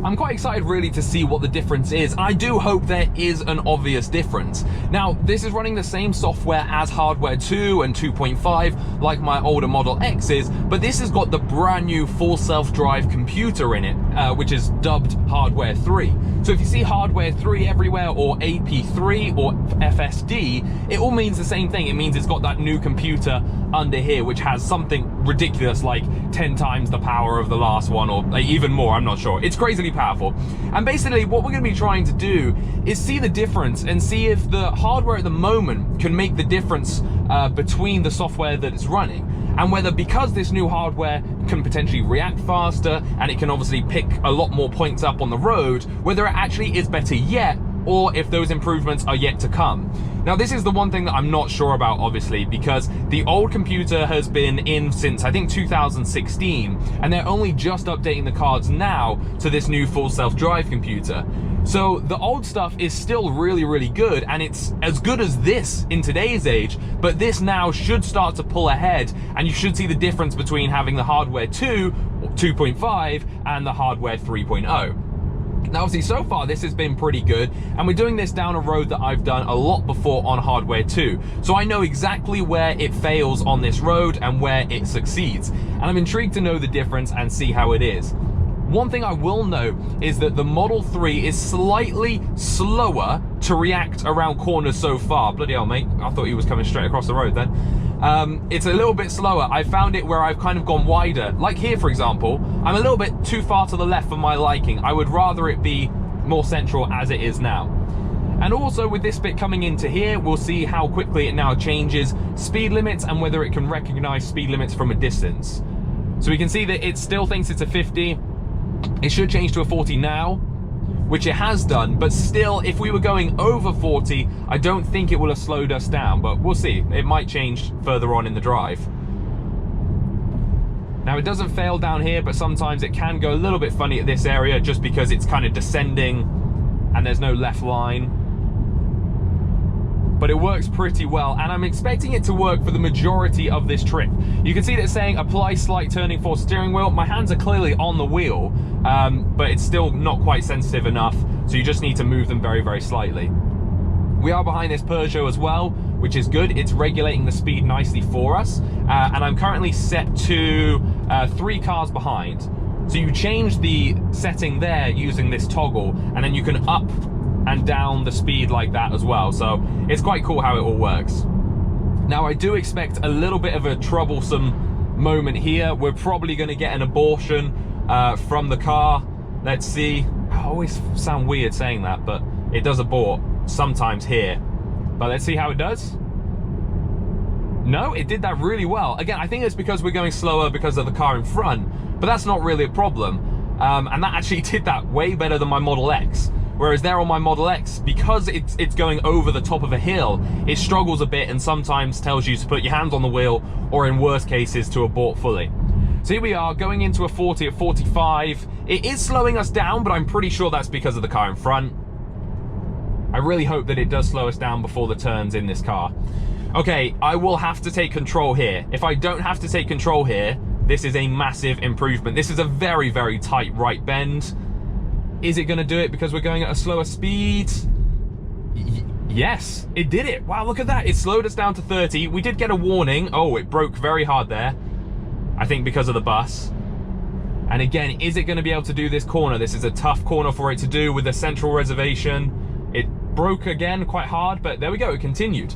I'm quite excited really to see what the difference is. I do hope there is an obvious difference. Now, this is running the same software as hardware 2 and 2.5, like my older Model X's, but this has got the brand new full self-drive computer in it, which is dubbed hardware 3. So if you see hardware 3 everywhere, or AP3 or FSD, it all means the same thing. It means it's got that new computer under here, which has something ridiculous like 10 times the power of the last one, or even more, I'm not sure. It's crazily powerful. And basically what we're going to be trying to do is see the difference and see if the hardware at the moment can make the difference between the software that it's running, and whether, because this new hardware can potentially react faster and it can obviously pick a lot more points up on the road, whether it actually is better yet, or if those improvements are yet to come. Now, this is the one thing that I'm not sure about, obviously, because the old computer has been in since, I think, 2016, and they're only just updating the cards now to this new full self-drive computer. So the old stuff is still really, really good, and it's as good as this in today's age, but this now should start to pull ahead, and you should see the difference between having the hardware 2, 2.5, and the hardware 3.0. Now, obviously, so far this has been pretty good, and we're doing this down a road that I've done a lot before on hardware 2. So I know exactly where it fails on this road and where it succeeds. And I'm intrigued to know the difference and see how it is. One thing I will note is that the Model 3 is slightly slower to react around corners so far. Bloody hell, mate. I thought he was coming straight across the road then. It's a little bit slower. I found it where I've kind of gone wider. Like here, for example, I'm a little bit too far to the left for my liking. I would rather it be more central as it is now. And also with this bit coming into here, we'll see how quickly it now changes speed limits and whether it can recognize speed limits from a distance. So we can see that it still thinks it's a 50. It should change to a 40 now, which it has done, but still, if we were going over 40, I don't think it will have slowed us down, but we'll see. It might change further on in the drive. Now, it doesn't fail down here, but sometimes it can go a little bit funny at this area just because it's kind of descending and there's no left line. But it works pretty well, and I'm expecting it to work for the majority of this trip. You can see that it's saying apply slight turning force steering wheel. My hands are clearly on the wheel, but it's still not quite sensitive enough, so you just need to move them very, very slightly. We are behind this Peugeot as well, which is good. It's regulating the speed nicely for us, and I'm currently set to 3 cars behind. So you change the setting there using this toggle, and then you can up and down the speed like that as well. So it's quite cool how it all works. Now, I do expect a little bit of a troublesome moment here. We're probably going to get an abortion from the car. Let's see. I always sound weird saying that, but it does abort sometimes here. But let's see how it does. No, it did that really well. Again, I think it's because we're going slower because of the car in front, but that's not really a problem. And that actually did that way better than my Model X. Whereas there on my Model X, because it's going over the top of a hill, it struggles a bit and sometimes tells you to put your hands on the wheel, or in worst cases, to abort fully. So here we are, going into a 40 at 45. It is slowing us down, but I'm pretty sure that's because of the car in front. I really hope that it does slow us down before the turns in this car. Okay, I will have to take control here. If I don't have to take control here, this is a massive improvement. This is a very, very tight right bend. Is it going to do it because we're going at a slower speed? Yes, it did it. Wow, look at that. It slowed us down to 30. We did get a warning. Oh, it broke very hard there. I think because of the bus. And again, is it going to be able to do this corner? This is a tough corner for it to do with the central reservation. It broke again quite hard, but there we go. It continued.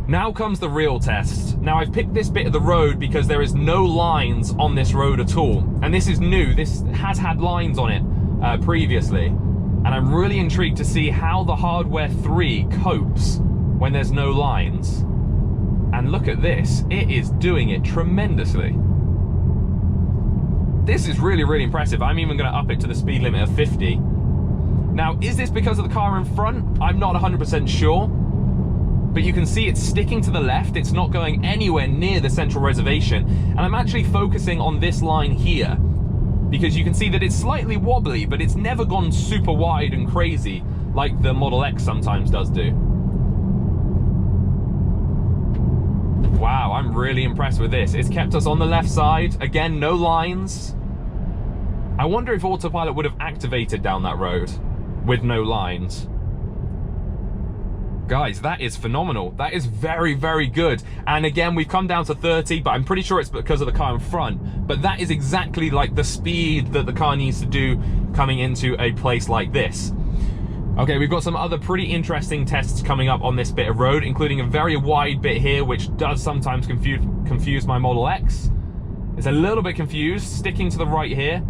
Now comes the real test. Now, I've picked this bit of the road because there is no lines on this road at all. And this is new. This has had lines on it previously, and I'm really intrigued to see how the hardware 3 copes when there's no lines. And look at this, it is doing it tremendously. This is really, really impressive. I'm even going to up it to the speed limit of 50. Now, is this because of the car in front? I'm not 100% sure, but you can see it's sticking to the left. It's not going anywhere near the central reservation, and I'm actually focusing on this line here, because you can see that it's slightly wobbly, but it's never gone super wide and crazy like the Model X sometimes does do. Wow, I'm really impressed with this. It's kept us on the left side. Again, no lines. I wonder if autopilot would have activated down that road with no lines. Guys, that is phenomenal. That is very, very good. And again, we've come down to 30, but I'm pretty sure it's because of the car in front. But that is exactly like the speed that the car needs to do coming into a place like this. Okay, we've got some other pretty interesting tests coming up on this bit of road, including a very wide bit here, which does sometimes confuse my Model X. It's a little bit confused, sticking to the right here.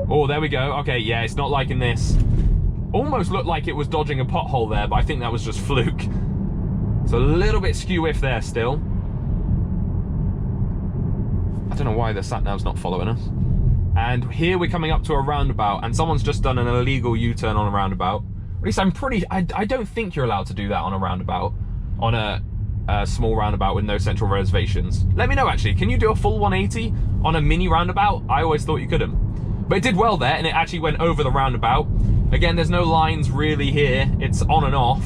Oh, there we go. Okay, yeah, it's not liking this. Almost looked like it was dodging a pothole there, but I think that was just fluke. It's a little bit skew-if there still. I don't know why the sat-nav's not following us. And here we're coming up to a roundabout, and someone's just done an illegal U-turn on a roundabout. At least I don't think you're allowed to do that on a roundabout, on a small roundabout with no central reservations. Let me know, actually. Can you do a full 180 on a mini roundabout? I always thought you couldn't. But it did well there, and it actually went over the roundabout. Again, there's no lines really here. It's on and off.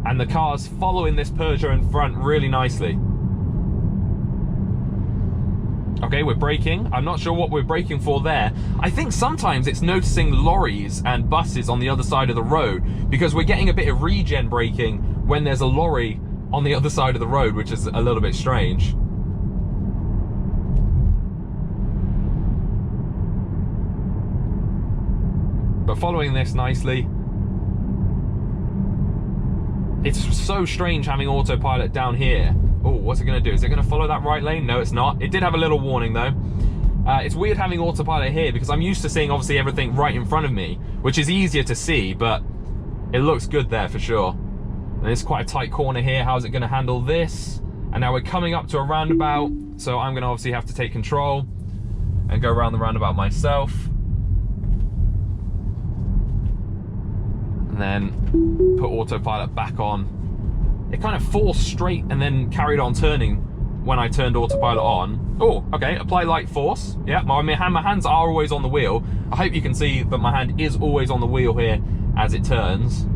And the car's following this Peugeot in front really nicely. Okay, we're braking. I'm not sure what we're braking for there. I think sometimes it's noticing lorries and buses on the other side of the road, because we're getting a bit of regen braking when there's a lorry on the other side of the road, which is a little bit strange. But following this nicely. It's so strange having autopilot down here. Oh, what's it going to do? Is it going to follow that right lane? No, it's not. It did have a little warning though. It's weird having autopilot here because I'm used to seeing obviously everything right in front of me, which is easier to see, but it looks good there for sure. And it's quite a tight corner here. How's it going to handle this? And now we're coming up to a roundabout, so I'm going to obviously have to take control and go around the roundabout myself. And then put autopilot back on. It kind of forced straight and then carried on turning when I turned autopilot on. Oh, okay, apply light force. Yeah, my hands are always on the wheel. I hope you can see that my hand is always on the wheel here as it turns.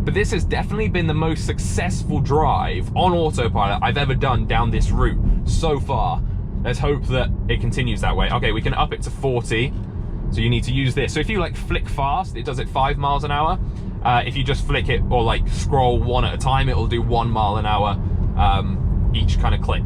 But this has definitely been the most successful drive on autopilot I've ever done down this route so far. Let's hope that it continues that way. Okay, we can up it to 40. So you need to use this. So if you like flick fast, it does it 5 miles an hour. If you just flick it or like scroll one at a time, it will do 1 mile an hour each kind of click.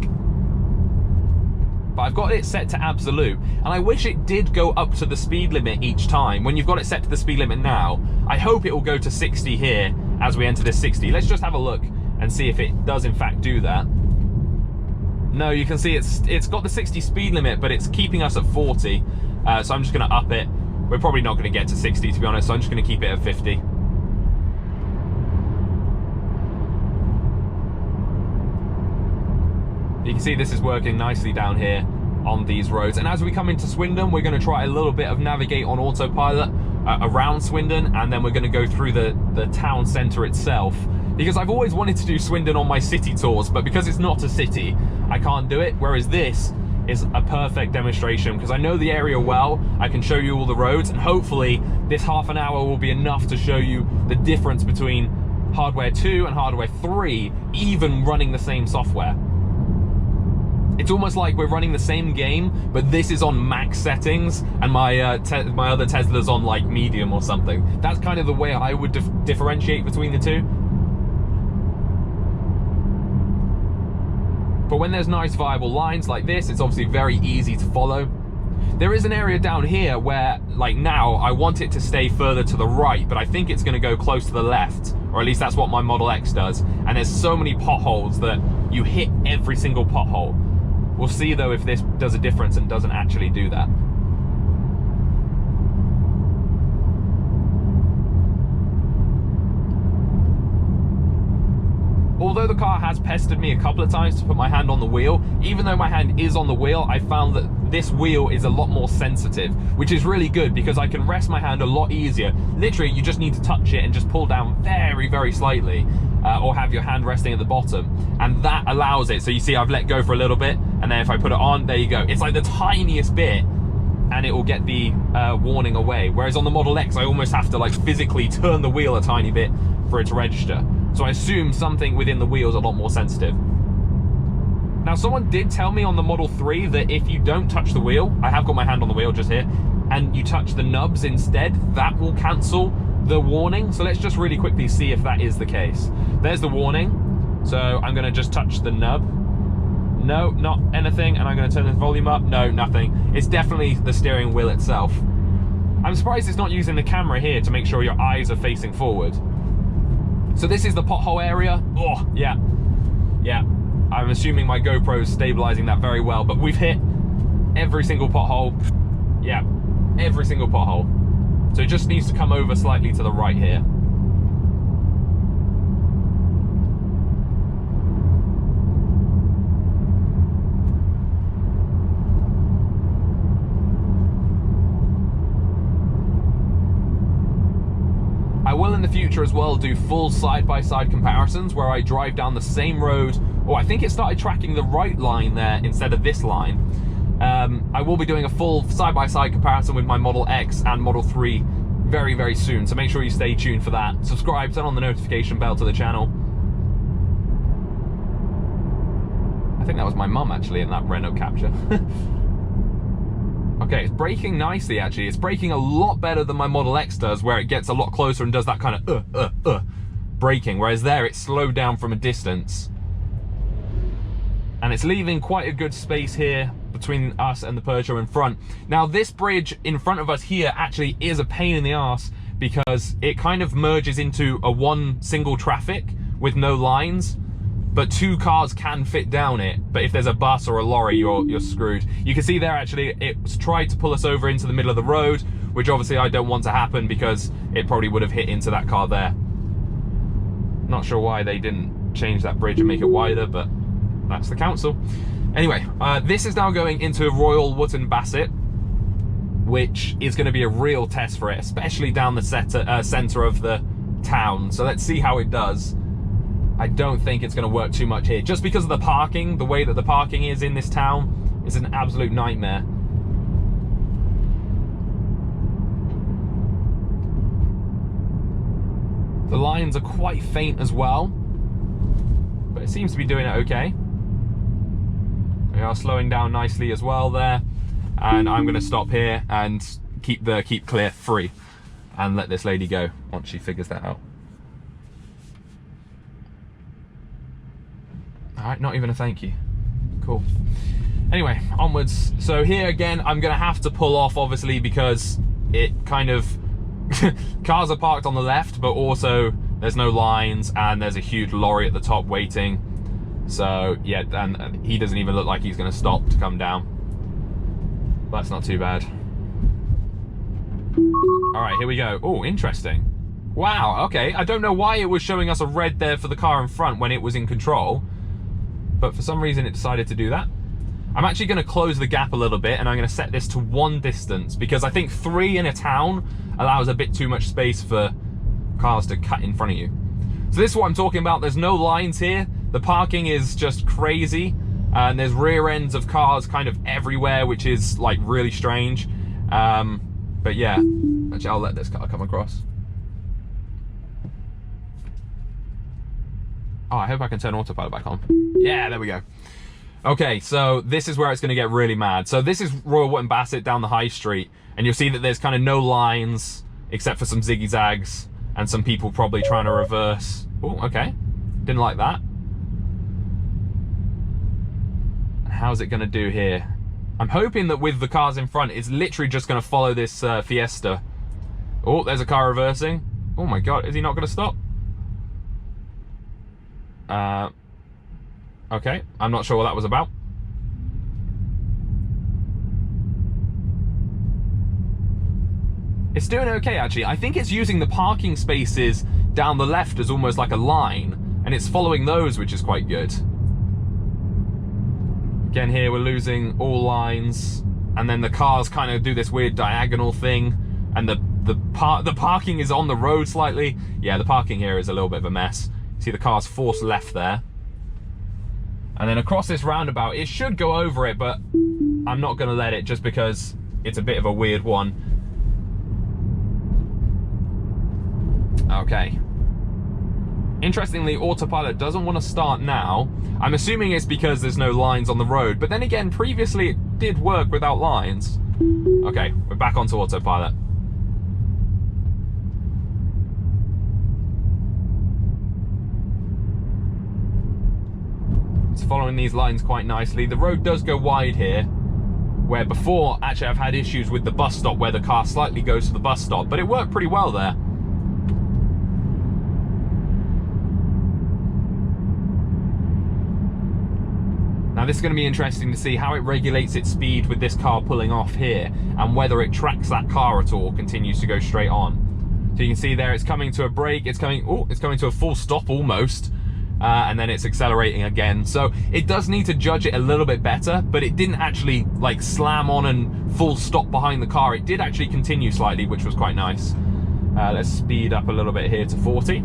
But I've got it set to absolute, and I wish it did go up to the speed limit each time. When you've got it set to the speed limit now, I hope it will go to 60 here as we enter this 60. Let's just have a look and see if it does in fact do that. No, you can see it's got the 60 speed limit, but it's keeping us at 40. So I'm just going to up it. We're probably not going to get to 60 to be honest, so I'm just going to keep it at 50. You can see this is working nicely down here on these roads. And as we come into Swindon, we're going to try a little bit of navigate on autopilot around Swindon, and then we're going to go through the town centre itself. Because I've always wanted to do Swindon on my city tours, but because it's not a city, I can't do it. Whereas this is a perfect demonstration because I know the area well. I can show you all the roads, and hopefully this half an hour will be enough to show you the difference between hardware 2 and hardware 3, even running the same software. It's almost like we're running the same game, but this is on max settings and my other Tesla's on like medium or something. That's kind of the way I would differentiate between the two. But when there's nice viable lines like this, it's obviously very easy to follow. There is an area down here where, like now, I want it to stay further to the right, but I think it's going to go close to the left, or at least that's what my Model X does. And there's so many potholes that you hit every single pothole. We'll see though if this does a difference and doesn't actually do that. Although the car has pestered me a couple of times to put my hand on the wheel, even though my hand is on the wheel, I found that this wheel is a lot more sensitive, which is really good because I can rest my hand a lot easier. Literally, you just need to touch it and just pull down very, very slightly, or have your hand resting at the bottom. And that allows it. So you see I've let go for a little bit, and then if I put it on, there you go. It's like the tiniest bit, and it will get the warning away. Whereas on the Model X, I almost have to like physically turn the wheel a tiny bit for it to register. So I assume something within the wheel is a lot more sensitive. Now, someone did tell me on the Model 3 that if you don't touch the wheel, I have got my hand on the wheel just here, and you touch the nubs instead, that will cancel the warning. So let's just really quickly see if that is the case. There's the warning. So I'm gonna just touch the nub. No, not anything. And I'm gonna turn the volume up. No, nothing. It's definitely the steering wheel itself. I'm surprised it's not using the camera here to make sure your eyes are facing forward. So this is the pothole area. Oh, yeah. Yeah. I'm assuming my GoPro is stabilizing that very well, but we've hit every single pothole. Yeah, every single pothole. So it just needs to come over slightly to the right here. I will in the future as well do full side-by-side comparisons where I drive down the same road. Oh, I think it started tracking the right line there instead of this line. I will be doing a full side-by-side comparison with my Model X and Model 3 very, very soon. So make sure you stay tuned for that. Subscribe, turn on the notification bell to the channel. I think that was my mum actually in that Renault capture. Okay, it's braking nicely actually. It's braking a lot better than my Model X does, where it gets a lot closer and does that kind of braking, whereas there it slowed down from a distance. And it's leaving quite a good space here between us and the Peugeot in front. Now this bridge in front of us here actually is a pain in the arse because it kind of merges into a one single traffic with no lines, but two cars can fit down it. But if there's a bus or a lorry, you're screwed. You can see there actually, it's tried to pull us over into the middle of the road, which obviously I don't want to happen because it probably would have hit into that car there. Not sure why they didn't change that bridge and make it wider, but that's the council. Anyway, this is now going into Royal Wootton Bassett, which is going to be a real test for it, especially down the center of the town. So let's see how it does. I don't think it's going to work too much here, just because of the parking. The way that the parking is in this town is an absolute nightmare. The lines are quite faint as well, but it seems to be doing it okay. We are slowing down nicely as well there, and I'm going to stop here and keep clear free and let this lady go once she figures that out. All right, not even a thank you. Cool. Anyway, onwards. So here again, I'm going to have to pull off obviously because it kind of cars are parked on the left, but also there's no lines and there's a huge lorry at the top waiting. So yeah, and he doesn't even look like he's going to stop to come down. That's not too bad. All right, here we go. Oh, interesting. Wow, okay. I don't know why it was showing us a red there for the car in front when it was in control, but for some reason it decided to do that. I'm actually going to close the gap a little bit, and I'm going to set this to 1 distance because I think 3 in a town allows a bit too much space for cars to cut in front of you. So this is what I'm talking about. There's no lines here. The parking is just crazy, and there's rear ends of cars kind of everywhere, which is like really strange. But yeah, actually I'll let this car come across. Oh, I hope I can turn autopilot back on. Yeah, there we go. Okay, so this is where it's going to get really mad. So this is Royal Wootton Bassett down the high street, and you'll see that there's kind of no lines except for some ziggy zags and some people probably trying to reverse. Oh, okay. Didn't like that. How's it going to do here? I'm hoping that with the cars in front, it's literally just going to follow this Fiesta. Oh, there's a car reversing. Oh my God, is he not going to stop? Okay, I'm not sure what that was about. It's doing okay actually. I think it's using the parking spaces down the left as almost like a line, and it's following those, which is quite good. Again, here we're losing all lines, and then the cars kind of do this weird diagonal thing, and the parking is on the road slightly. Yeah, the parking here is a little bit of a mess. See the car's forced left there. And then across this roundabout, it should go over it, but I'm not going to let it just because it's a bit of a weird one. Okay. Interestingly, Autopilot doesn't want to start now. I'm assuming it's because there's no lines on the road, but then again, previously it did work without lines. Okay, we're back onto Autopilot. It's following these lines quite nicely. The road does go wide here, where before, actually I've had issues with the bus stop where the car slightly goes to the bus stop, but it worked pretty well there. Now this is going to be interesting to see how it regulates its speed with this car pulling off here, and whether it tracks that car at all, continues to go straight on. So you can see there it's coming to a break, it's coming to a full stop almost, and then it's accelerating again. So it does need to judge it a little bit better, but it didn't actually like slam on and full stop behind the car. It did actually continue slightly, which was quite nice. Let's speed up a little bit here to 40.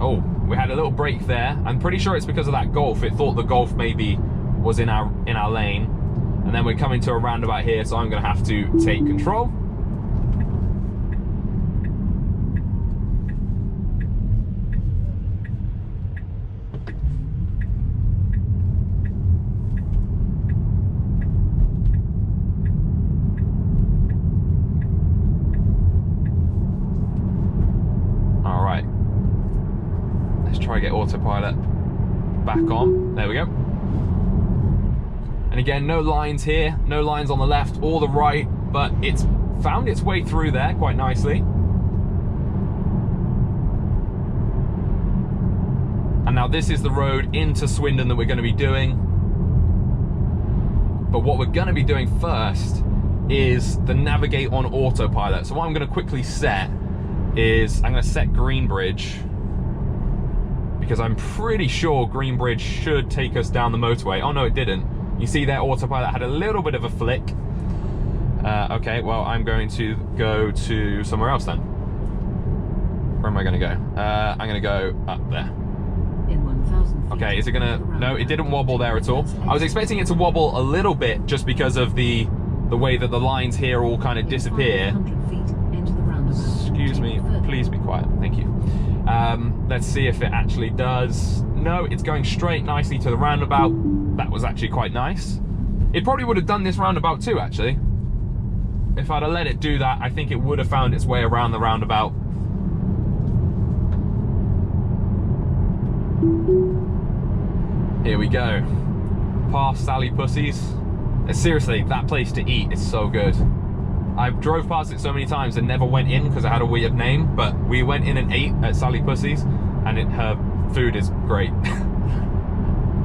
Oh, we had a little break there. I'm pretty sure it's because of that Golf. It thought the Golf maybe was in our lane. And then we're coming to a roundabout here, so I'm gonna have to take control. Try to get Autopilot back on. There we go. And again, no lines here, no lines on the left or the right, but it's found its way through there quite nicely. And now this is the road into Swindon that we're going to be doing. But what we're going to be doing first is the navigate on Autopilot. So what I'm going to quickly set is I'm going to set Greenbridge, because I'm pretty sure Greenbridge should take us down the motorway. Oh no, it didn't. You see there, Autopilot had a little bit of a flick. Okay, well, I'm going to go to somewhere else then. Where am I going to go? I'm going to go up there. In 1,000 feet. Okay, is it going to... No, it didn't wobble there at all. I was expecting it to wobble a little bit just because of the way that the lines here all kind of disappear. Excuse me, please be quiet. Thank you. Let's see if it actually does. No, it's going straight nicely to the roundabout. That was actually quite nice. It probably would have done this roundabout too, actually. If I'd have let it do that, I think it would have found its way around the roundabout. Here we go. Past Sally Pussy's. Seriously, that place to eat is so good. I drove past it so many times and never went in because it had a weird name, but we went in and ate at Sally Pussy's, and her food is great.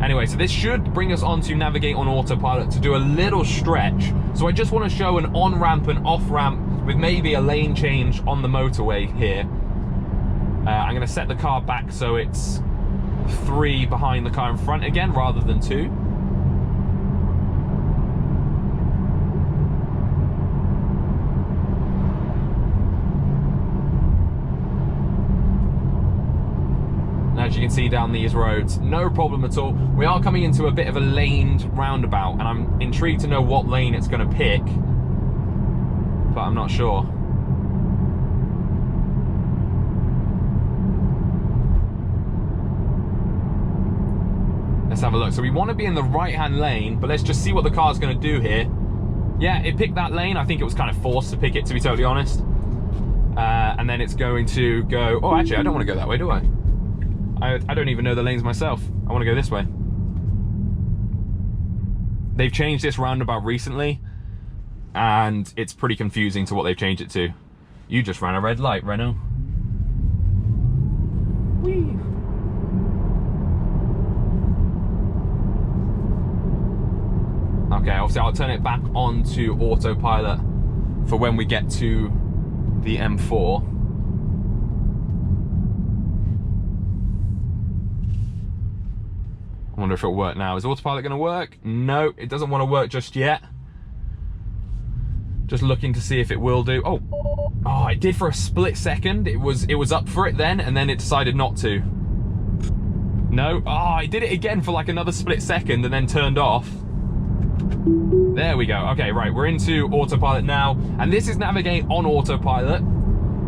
Anyway, so this should bring us on to navigate on Autopilot to do a little stretch. So I just want to show an on-ramp and off-ramp with maybe a lane change on the motorway here. I'm going to set the car back so it's 3 behind the car in front again rather than 2. As you can see down these roads, no problem at all. We are coming into a bit of a laned roundabout, and I'm intrigued to know what lane it's going to pick, but I'm not sure. Let's have a look. So we want to be in the right-hand lane, but let's just see what the car's going to do here. Yeah, it picked that lane. I think it was kind of forced to pick it, to be totally honest. And then it's going to go... Oh, actually, I don't want to go that way, do I? I don't even know the lanes myself. I want to go this way. They've changed this roundabout recently, and it's pretty confusing to what they've changed it to. You just ran a red light, Renault. Whee! Okay, obviously I'll turn it back on to Autopilot for when we get to the M4. I wonder if it'll work now. Is Autopilot going to work? No, it doesn't want to work just yet. Just looking to see if it will do. Oh, it did for a split second. It was up for it then, and then it decided not to. No, it did it again for like another split second and then turned off. There we go. Okay, right, we're into autopilot now, and this is navigate on autopilot,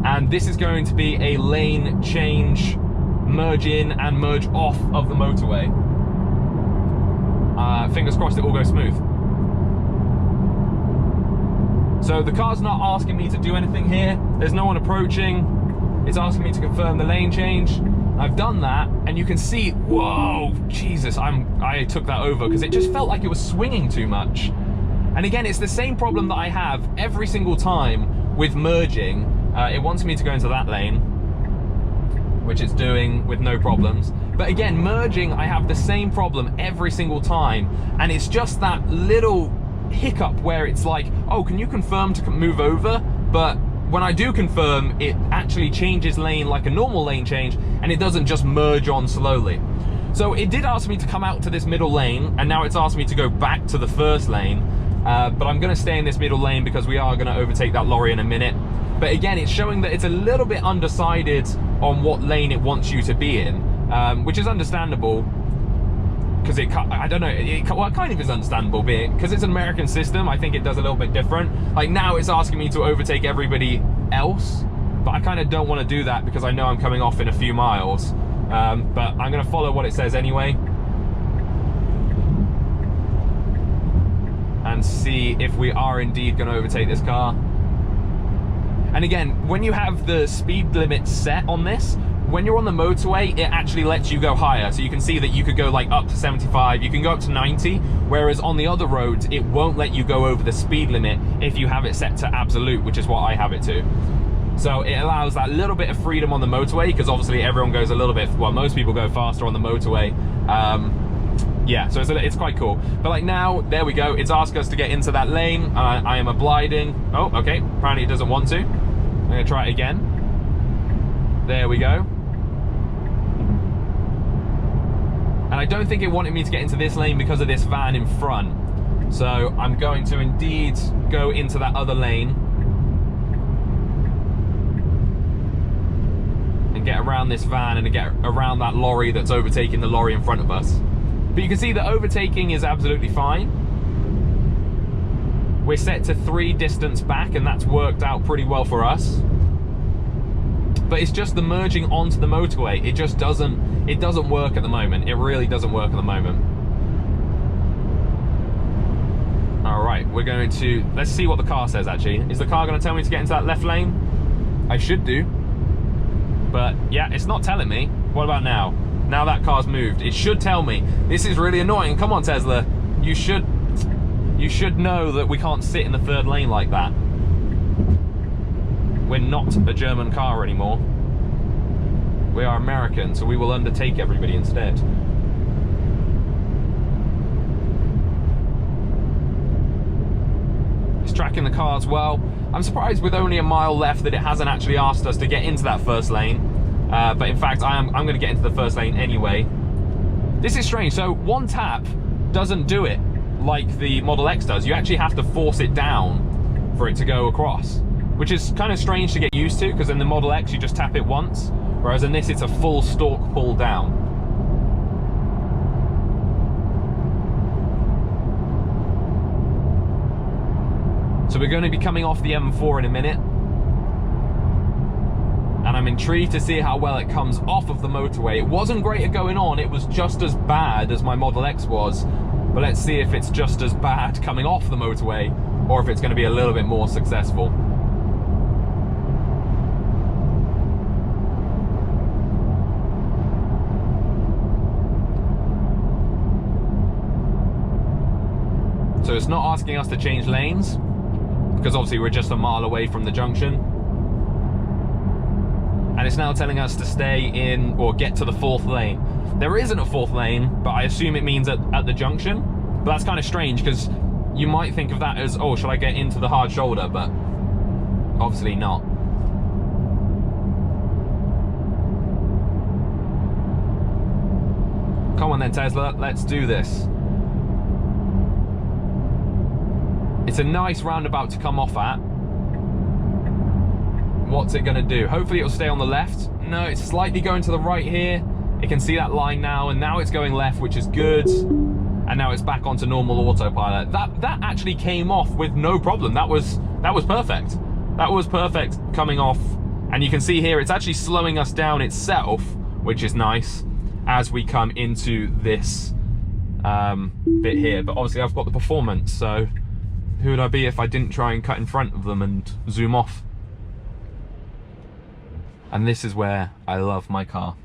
and this is going to be a lane change, merge in and merge off of the motorway. Fingers crossed it all goes smooth. So the car's not asking me to do anything here. There's no one approaching. It's asking me to confirm the lane change. I've done that, and you can see, whoa, Jesus, I took that over because it just felt like it was swinging too much. And again, it's the same problem that I have every single time with merging. It wants me to go into that lane, which it's doing with no problems. But again, merging, I have the same problem every single time, and it's just that little hiccup where it's like, oh, can you confirm to move over? But when I do confirm, it actually changes lane like a normal lane change, and it doesn't just merge on slowly. So it did ask me to come out to this middle lane, and now it's asked me to go back to the first lane. But I'm going to stay in this middle lane because we are going to overtake that lorry in a minute. But again, it's showing that it's a little bit undecided on what lane it wants you to be in, which is understandable. Because I don't know, well, it kind of is understandable, because it's an American system. I think it does a little bit different. Like now it's asking me to overtake everybody else, but I kind of don't want to do that because I know I'm coming off in a few miles. But I'm going to follow what it says anyway and see if we are indeed going to overtake this car. And again, when you have the speed limit set on this, when you're on the motorway, it actually lets you go higher. So you can see that you could go like up to 75, you can go up to 90, whereas on the other roads, it won't let you go over the speed limit if you have it set to absolute, which is what I have it to. So it allows that little bit of freedom on the motorway, because obviously everyone goes a little bit, well, most people go faster on the motorway. Yeah, so it's quite cool. But like now, there we go. It's asked us to get into that lane. I am obliging. Oh, okay. Apparently it doesn't want to. I'm gonna try it again. There we go. And I don't think it wanted me to get into this lane because of this van in front. So I'm going to indeed go into that other lane and get around this van and get around that lorry that's overtaking the lorry in front of us. But you can see that overtaking is absolutely fine. We're set to 3 distance back, and that's worked out pretty well for us. But it's just the merging onto the motorway. It just doesn't work at the moment. It really doesn't work at the moment. All right, we're going to, let's see what the car says actually. Is the car going to tell me to get into that left lane? I should do. But yeah, it's not telling me. What about now? Now that car's moved. It should tell me. This is really annoying. Come on, Tesla. You should know that we can't sit in the 3rd lane like that. We're not a German car anymore. We are American, so we will undertake everybody instead. It's tracking the cars well. I'm surprised with only a mile left that it hasn't actually asked us to get into that 1st lane. But in fact, I'm going to get into the 1st lane anyway. This is strange. So 1 tap doesn't do it like the Model X does. You actually have to force it down for it to go across, which is kind of strange to get used to, because in the Model X you just tap it once, whereas in this it's a full stalk pull down. So we're going to be coming off the M4 in a minute, and I'm intrigued to see how well it comes off of the motorway. It wasn't great at going on, it was just as bad as my Model X was, but let's see if it's just as bad coming off the motorway, or if it's going to be a little bit more successful. So it's not asking us to change lanes, because obviously we're just a mile away from the junction. And it's now telling us to stay in, or get to the 4th lane. There isn't a 4th lane, but I assume it means at the junction. But that's kind of strange, because you might think of that as, oh, should I get into the hard shoulder? But obviously not. Come on then, Tesla, let's do this. It's a nice roundabout to come off at. What's it gonna do? Hopefully it'll stay on the left. No, it's slightly going to the right here. It can see that line now, and now it's going left, which is good. and now it's back onto normal autopilot. That actually came off with no problem. That was perfect. That was perfect coming off. And you can see here, it's actually slowing us down itself, which is nice, as we come into this bit here. But obviously I've got the performance, so who would I be if I didn't try and cut in front of them and zoom off? And this is where I love my car.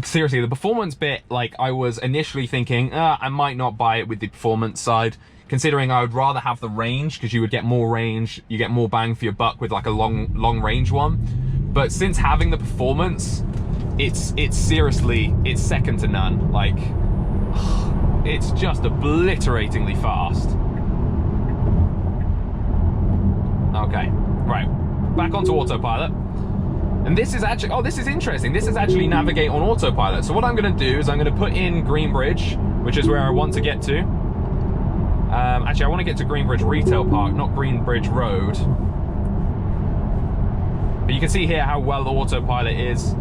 Seriously, the performance bit, like, I was initially thinking, I might not buy it with the performance side, considering I would rather have the range, because you would get more range, you get more bang for your buck with like a long range one. But since having the performance, it's seriously, it's second to none. Like, it's just obliteratingly fast. Okay, right, back onto autopilot. And this is actually, oh, this is interesting. This is actually navigate on autopilot. So what I'm going to do is I'm going to put in Greenbridge, which is where I want to get to. Actually, I want to get to Greenbridge Retail Park, not Greenbridge Road. But you can see here how well the autopilot is.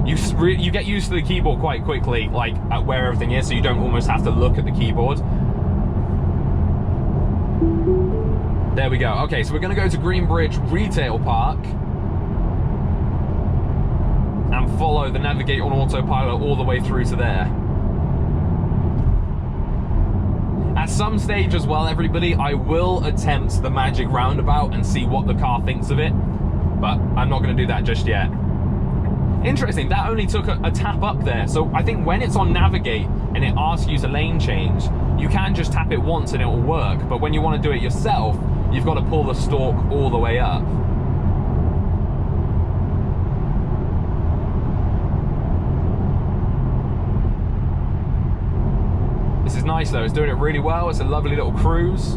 You get used to the keyboard quite quickly, like at where everything is, so you don't almost have to look at the keyboard. There we go. Okay, so we're going to go to Greenbridge Retail Park and follow the navigate on autopilot all the way through to there. At some stage as well, everybody, I will attempt the magic roundabout and see what the car thinks of it, but I'm not going to do that just yet. Interesting, that only took a tap up there. So I think when it's on navigate and it asks you to lane change, you can just tap it once and it will work. But when you want to do it yourself, you've got to pull the stalk all the way up. This is nice though, it's doing it really well. It's a lovely little cruise.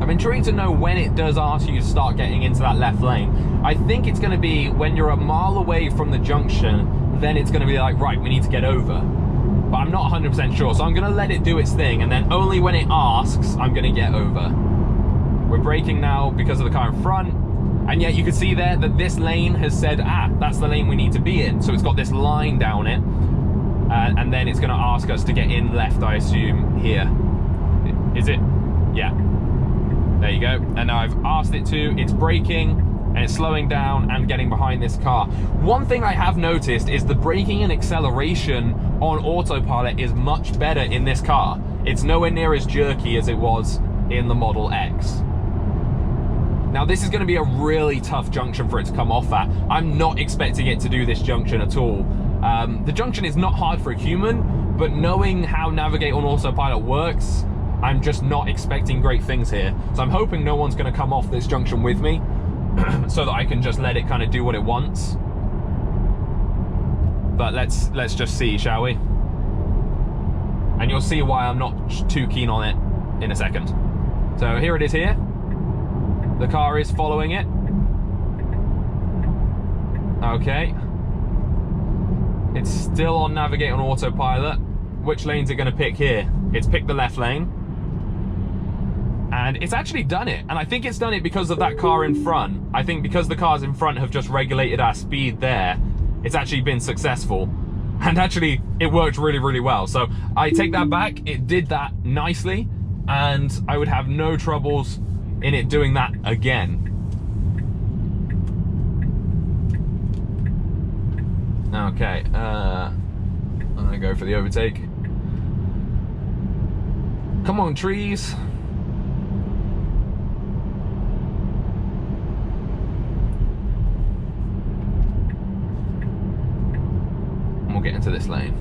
I'm intrigued to know when it does ask you to start getting into that left lane. I think it's going to be when you're a mile away from the junction, then it's going to be like, right, we need to get over. But I'm not 100% sure, so I'm going to let it do its thing, and then only when it asks, I'm going to get over. We're braking now because of the car in front, and yet you can see there that this lane has said, that's the lane we need to be in. So it's got this line down it, and then it's going to ask us to get in left, I assume, here. Is it? Yeah. There you go. And now I've asked it to, it's braking, and it's slowing down and getting behind this car. One thing I have noticed is the braking and acceleration on autopilot is much better in this car. It's nowhere near as jerky as it was in the Model X. Now this is going to be a really tough junction for it to come off at. I'm not expecting it to do this junction at all. The junction is not hard for a human, but knowing how navigate on autopilot works, I'm just not expecting great things here. So I'm hoping no one's going to come off this junction with me so that I can just let it kind of do what it wants. But let's just see, shall we? And you'll see why I'm not too keen on it in a second. So here it is here. The car is following it. Okay. It's still on navigate on autopilot. Which lane's it going to pick here? It's picked the left lane. And it's actually done it. And I think it's done it because of that car in front. I think because the cars in front have just regulated our speed there, it's actually been successful. And actually, it worked really, really well. So I take that back. It did that nicely. And I would have no troubles in it doing that again. Okay, I'm gonna go for the overtake. Come on, trees. And we'll get into this lane.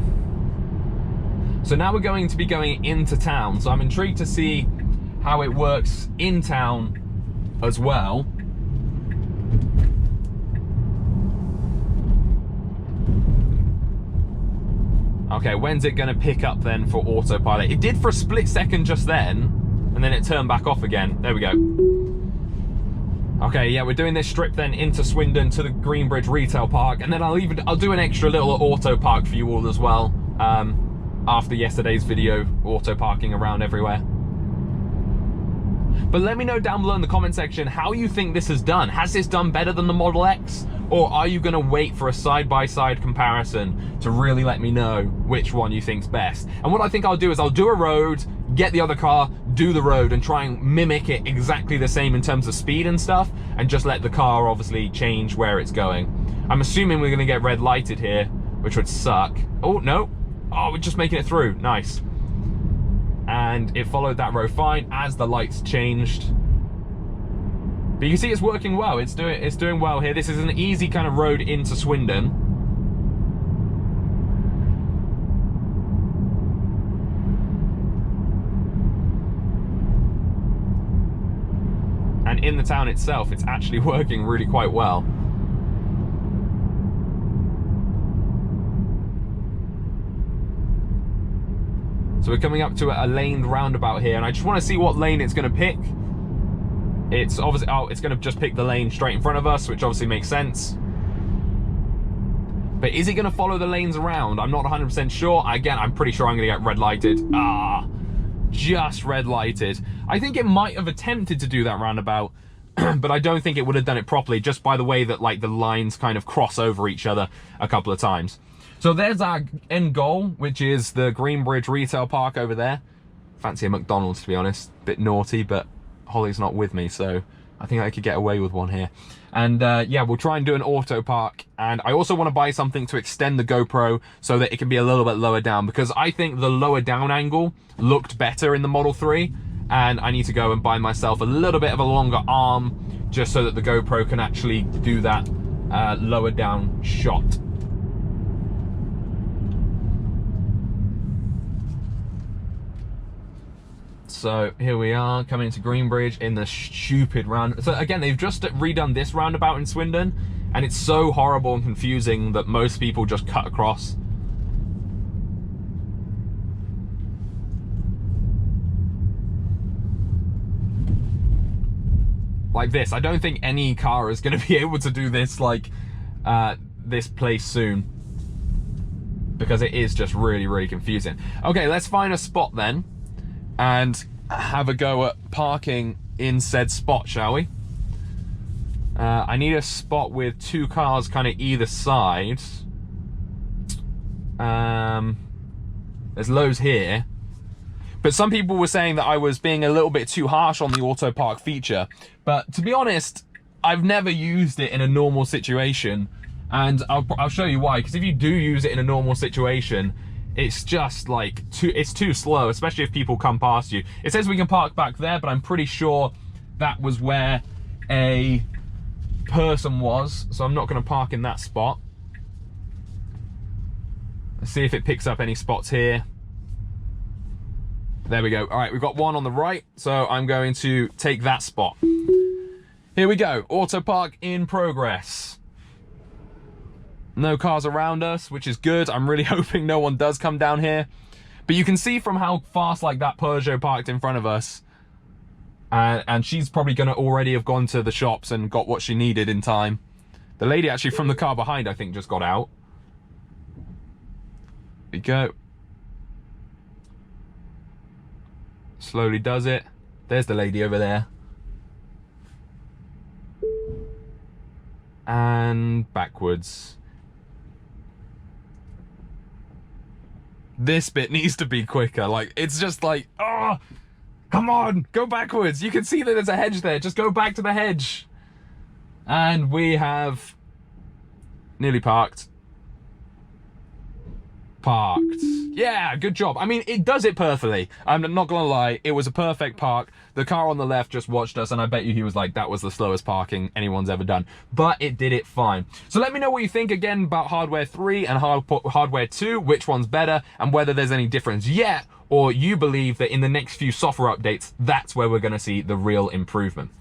So now we're going to be going into town. So I'm intrigued to see how it works in town as well. Okay, when's it going to pick up then for autopilot? It did for a split second just then, and then it turned back off again. There we go. Okay, yeah, we're doing this strip then into Swindon to the Greenbridge Retail Park, and then I'll do an extra little auto park for you all as well. after yesterday's video, auto parking around everywhere. But let me know down below in the comment section how you think this has done. Has this done better than the Model X? Or are you gonna wait for a side-by-side comparison to really let me know which one you think's best? And what I think I'll do is I'll do a road, get the other car, do the road, and try and mimic it exactly the same in terms of speed and stuff, and just let the car obviously change where it's going. I'm assuming we're gonna get red lighted here, which would suck. Oh, no. Oh, we're just making it through. Nice. And it followed that row fine as the lights changed. But you can see it's working well. It's doing well here. This is an easy kind of road into Swindon. And in the town itself, it's actually working really quite well. So we're coming up to a laned roundabout here, and I just want to see what lane it's going to pick. It's obviously, oh, it's going to just pick the lane straight in front of us, which obviously makes sense. But is it going to follow the lanes around? I'm not 100% sure. Again, I'm pretty sure I'm going to get red lighted. Ah, just red lighted. I think it might have attempted to do that roundabout, but I don't think it would have done it properly, just by the way that like the lines kind of cross over each other a couple of times. So there's our end goal, which is the Greenbridge Retail Park over there. Fancy a McDonald's, to be honest. Bit naughty, but Holly's not with me, so I think I could get away with one here. And yeah, we'll try and do an auto park. And I also want to buy something to extend the GoPro so that it can be a little bit lower down, because I think the lower down angle looked better in the Model 3. And I need to go and buy myself a little bit of a longer arm just so that the GoPro can actually do that lower down shot. So here we are coming to Greenbridge in the stupid round. So again, they've just redone this roundabout in Swindon, and it's so horrible and confusing that most people just cut across. Like this. I don't think any car is going to be able to do this like this place soon, because it is just really, really confusing. Okay, let's find a spot then and have a go at parking in said spot, shall we? I need a spot with two cars kind of either side. There's loads here, but some people were saying that I was being a little bit too harsh on the auto park feature. But to be honest, I've never used it in a normal situation, and I'll show you why. Because if you do use it in a normal situation, it's just like it's too slow, especially if people come past you. It says we can park back there, but I'm pretty sure that was where a person was, so I'm not going to park in that spot. Let's see if it picks up any spots here. There we go. All right, we've got one on the right, so I'm going to take that spot. Here we go. Auto park in progress. No cars around us, which is good. I'm really hoping no one does come down here. But you can see from how fast like that Peugeot parked in front of us. And she's probably going to already have gone to the shops and got what she needed in time. The lady actually from the car behind, I think, just got out. There we go. Slowly does it. There's the lady over there. And backwards. This bit needs to be quicker. Like, it's just like, oh, come on, go backwards. You can see that there's a hedge there. Just go back to the hedge. And we have nearly parked. Yeah, good job. I mean, it does it perfectly. I'm not gonna lie, it was a perfect park. The car on the left just watched us, and I bet you he was like, that was the slowest parking anyone's ever done. But it did it fine. So let me know what you think again about Hardware 3 and Hardware 2, which one's better, and whether there's any difference yet, or you believe that in the next few software updates, that's where we're gonna see the real improvement.